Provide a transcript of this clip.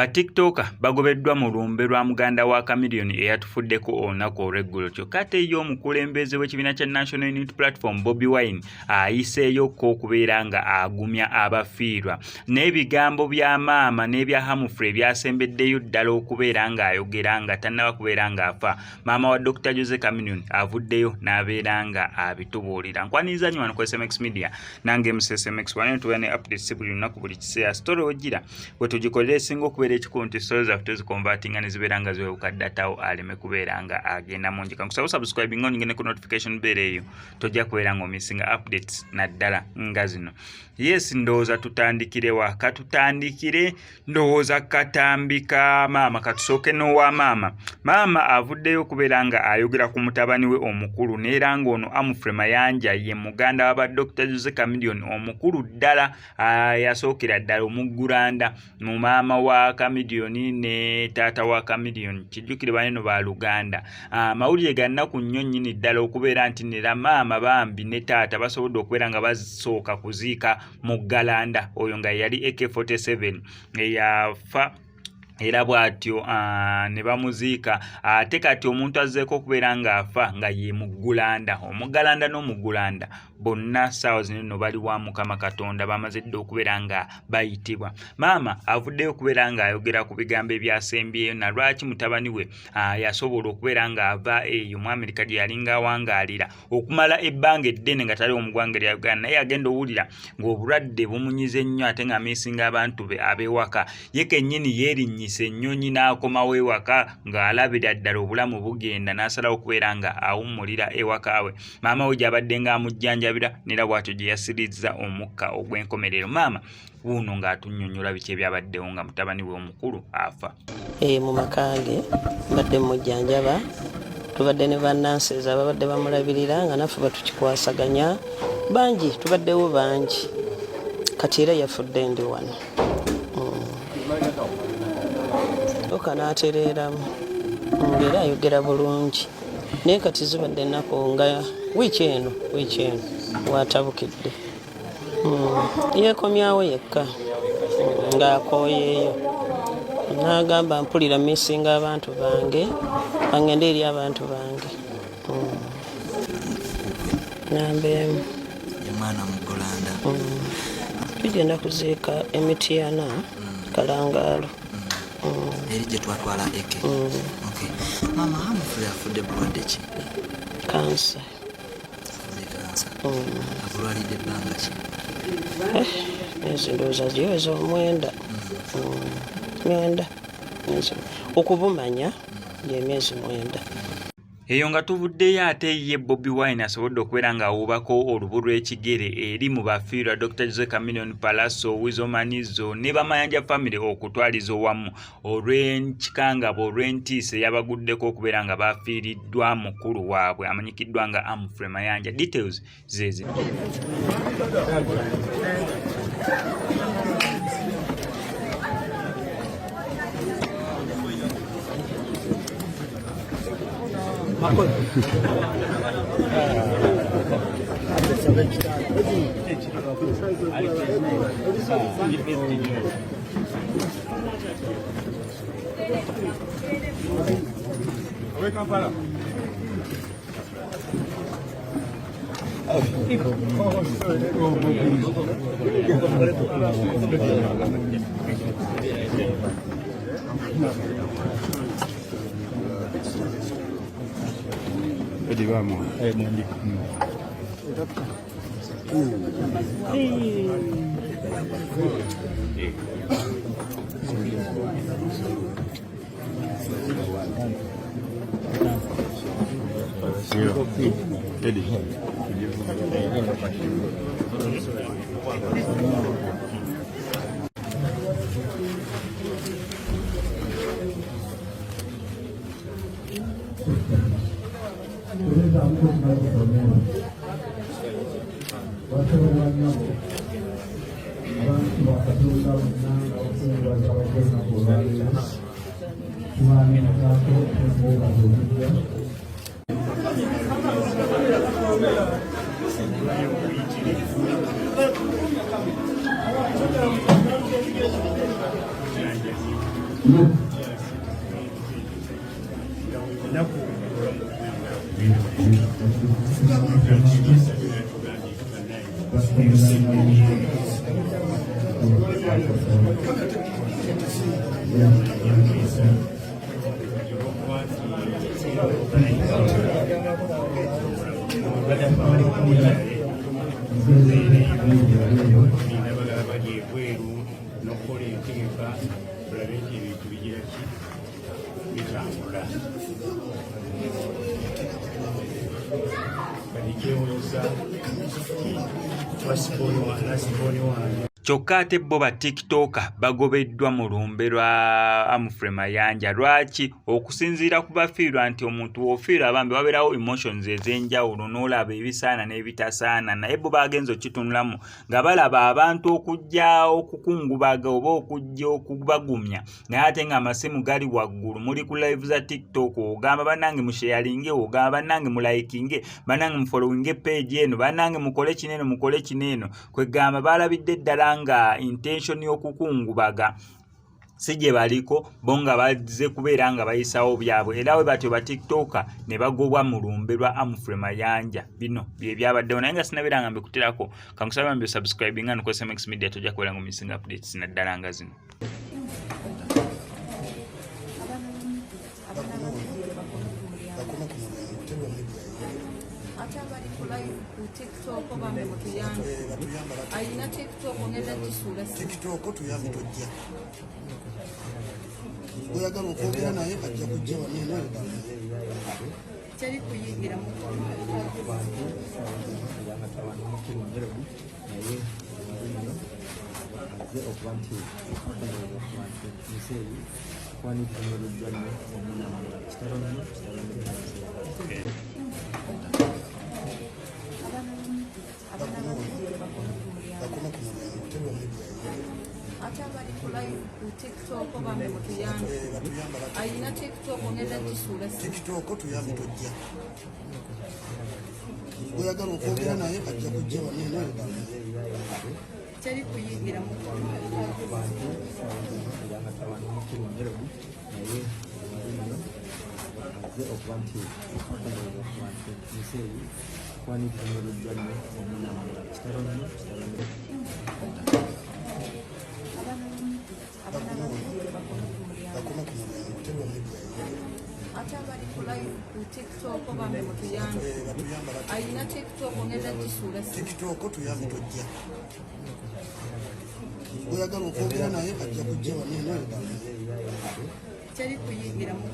TikToker bagobeddwa mu lumbe lwa muganda wa Chameleone eyatufuddeko olunaku olw'eggulo. Kyokka ate ye omukulembeze w'ekibiina kya National Unity Platform Bobi Wine ayiseeyoko okubeera nga agumya abafiirwa n'ebigambo bya maama n'ebya Humphrey byasembeddeyo ddala okubeera ng'ayogera nga tannaba kubeera ng'afa. Maama wa Dr. Jose Chameleone avuddeyo n'abeera nga abitubuulira. Nkwaniriza nnyo wano ku SMX Media nange SMX wano tuba ne updates buli lunaku buli kiseera story ogira bwe tugikolera esinga okubeera ekikulu nti stories zaffe tuzikonvatinga ne zibeera nga ziwewuka datawo aleme kubeera nga agenda mungi. Kankusaba subscribing ongene ku notification bell eyo tojja kubeera ng'omissinga updates naddala nga zino. Yes, ndowooza tutandikire wa katutandikire ndowooza katambika maama katusooke n'owa maama. Maama avuddeyo okubeera nga ayogera ku mutabani we omukulu neera ng'ono Humphrey Mayanja ye muganda wa Dr. Jose Chameleone omukulu ddala yasookera ddala omuggulanda mu maama wa Chameleone ne taata wa Chameleone. Kijjukire baneno ba Luganda. Mawulire ga nnaku nnyo nnyini ddala okubeera nti nera maama bambi ne taata basobodde okubeera nga basooka kuziika mu Galanda oyo nga yali AK47 eyafa era bw'atyo ne bamuziika ate kati omuntu azzeeko okubeera ng'afa nga ye muggulanda. Omuggalanda n'omuggulanda bonna ssaawa zino nno bali wa Mukama Katonda bamaze dda okubeera nga bayitibwa. Maama avuddeyo okubeera ng'ayogera ku bigambo ebyasembyeyo na lwaki mutabani we yasobola okubeera ng'ava eyo mu Amerika gye yalinga awangaalira okumala ebbanga eddene nga tali mu ggwanga lya Uganda, naye agenda owulira ng'obulwadde bumunyize nnyo ate ng'ameesinga abantu be ab'ewaka. Ye kennyini yeerinnyise ennyonyi n'akomawo ewaka ng'alabira ddala obulamu bugenda n'asalawo okubeera nga awummulira ewaka we. Maama we gy'abadde ng'amujjanjabira nera bw'atyo gye yasirizza omukka ogw'enkomerero. Maama wuuno ng'atunnyonnyola biki ebyabaddewo nga mutabani we omukulu afa. Mu makange mbadde mujjanjaba, tubadde ne bannanseeza ababadde bamulabirira nga naffe batukikwasaganya bangi, tubaddewo bangi, kati era yafudde ndi wano. Oka n'atereeramu era ayogera bulungi, naye kati zibadde ennaku nga wiiki eno waatabukidde. Yeekomyawo yekka ng'akooyeeyo n'agamba mpulira missinga abantu bange bangende eri abantu bange. Nambeemu mwana muggulanda tugenda kuziika Emityana Kalangaalo eri gye twatwala eke. Maama Humphrey afudde bulwadde ki? Kansa. Abulwalidde ebbanga ki? Ezindowooza ziweza omwenda. Mwenda okubumanya y'emyezi 9. Eyo nga tuvuddeyo ate ye Bobi Wine asobodde okubeera ng'awuubako olubu lw'ekigere eri mu bafiirwa Dr. Jose Chameleone, Palaso, Wizo Manizo ne Bamayanja family okutwaliza owamu olw'ekikangabo olw'entiisa eyabaguddeko okubeera nga bafiiriddwa mukulu waabwe amanyikiddwa nga Humphrey Mayanja. Details zezi. Vamos. kyokka ate bo ba tiktoka bagobeddwa mu lumbe lwa Humphrey Mayanja. Lwaki? Okusinziira ku bafiirwa nti omuntu w'ofiirwa bambi wabeerawo emotions ez'enjawulo n'olaba ebisaana n'ebitasaana, naye bo bagenza okukitunulamu nga balaba abantu okujja okukungubaga oba okujja okubagumya, naye ate ng'amasimu gali waggulu. Muli ku live za tiktok, ogamba bannange musharinge, ogamba bannange mulayikinge, bannange mufollowinge page eno, bannange mukole kineeno mukole kineeno. Kwegamba balabidde ddala nga intention y'okukungubaga si gye baliko, bo nga bazze kubeera nga bayisawo byabwe. Era we batyo ba tiktoka ne bagobwa mu lumbe lwa Humphrey Mayanja. Bino bye byabaddewo, naye nga sinabeeranga mbikutirako. Kankusaba mbi subscribe nga nuko SMX Media tojja kubeera nga missing updates naddala nga zino. TikTok bambe mutuyambe ayina TikTok ngenda kisula TikTok tuyambe tojja oyagala okwogera naye ajja kujja wanene teri kuyigira mu atabali kulai ku TikTok bambe mutuyambe ayina TikTok ngenda kisula TikTok tuyambe tojja oyagala okwogera naye ajja kujja wanene teri kuyigira mu atabali kulai ku TikTok bambe mutuyambe ayina TikTok ngenda kisula TikTok tuyambe tojja oyagala okwogera naye ajja kujja wanene teri kuyigira mu